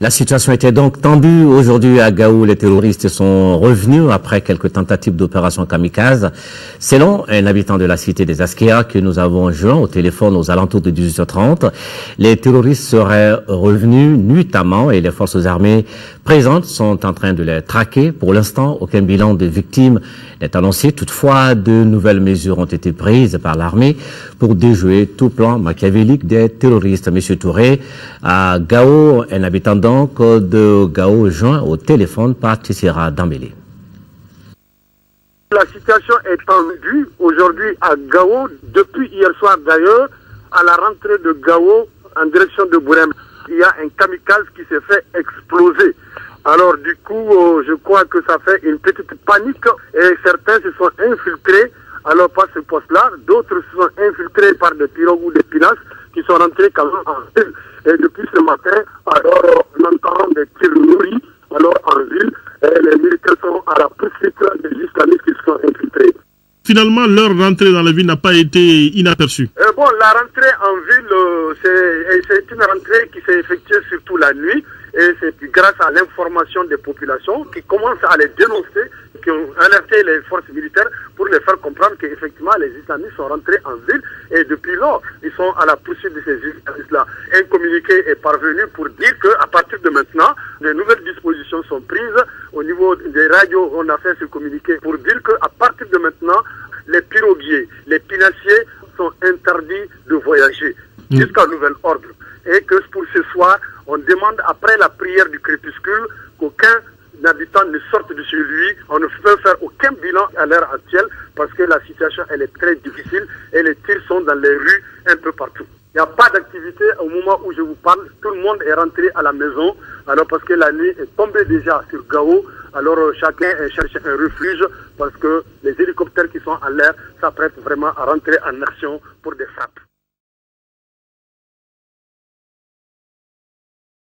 La situation était donc tendue. Aujourd'hui, à Gao, les terroristes sont revenus après quelques tentatives d'opération kamikaze. Selon un habitant de la cité des Askia que nous avons joint au téléphone aux alentours de 18h30, les terroristes seraient revenus nuitamment et les forces armées présentes sont en train de les traquer. Pour l'instant, aucun bilan de victimes n'est annoncé. Toutefois, de nouvelles mesures ont été prises par l'armée pour déjouer tout plan machiavélique des terroristes. Monsieur Touré, à Gao, un habitant donc de Gao joint au téléphone par Tissera Dambélé. La situation est tendue aujourd'hui à Gao, depuis hier soir d'ailleurs, à la rentrée de Gao en direction de Bourem. Il y a un kamikaze qui s'est fait exploser. Alors du coup, je crois que ça fait une petite panique et certains se sont infiltrés, alors par ce poste-là, d'autres se sont infiltrés par des pirogues ou des pinasses qui sont rentrés quand même en ville. Et depuis ce matin, alors on entend des tirs nourris alors en ville et les militaires sont à la poursuite des islamistes qui se sont infiltrés. Finalement, leur rentrée dans la ville n'a pas été inaperçue. Bon, la rentrée en ville, c'est une rentrée qui s'est effectuée surtout la nuit. Et c'est grâce à l'information des populations qui commencent à les dénoncer, qui ont alerté les forces militaires pour les faire comprendre qu'effectivement les islamistes sont rentrés en ville et depuis lors, ils sont à la poursuite de ces islamistes-là. Un communiqué est parvenu pour dire qu'à partir de maintenant, de nouvelles dispositions sont prises. Au niveau des radios, on a fait ce communiqué pour dire qu'à partir de maintenant, les piroguiers, les pinassiers sont interdits de voyager jusqu'à nouvel ordre. Et que pour ce soir, on demande après la prière du crépuscule qu'aucun habitant ne sorte de chez lui. On ne peut faire aucun bilan à l'heure actuelle parce que la situation elle est très difficile et les tirs sont dans les rues un peu partout. Il n'y a pas d'activité au moment où je vous parle. Tout le monde est rentré à la maison alors parce que la nuit est tombée déjà sur Gao. Alors chacun cherche un refuge parce que les hélicoptères qui sont en l'air s'apprêtent vraiment à rentrer en action pour des frappes.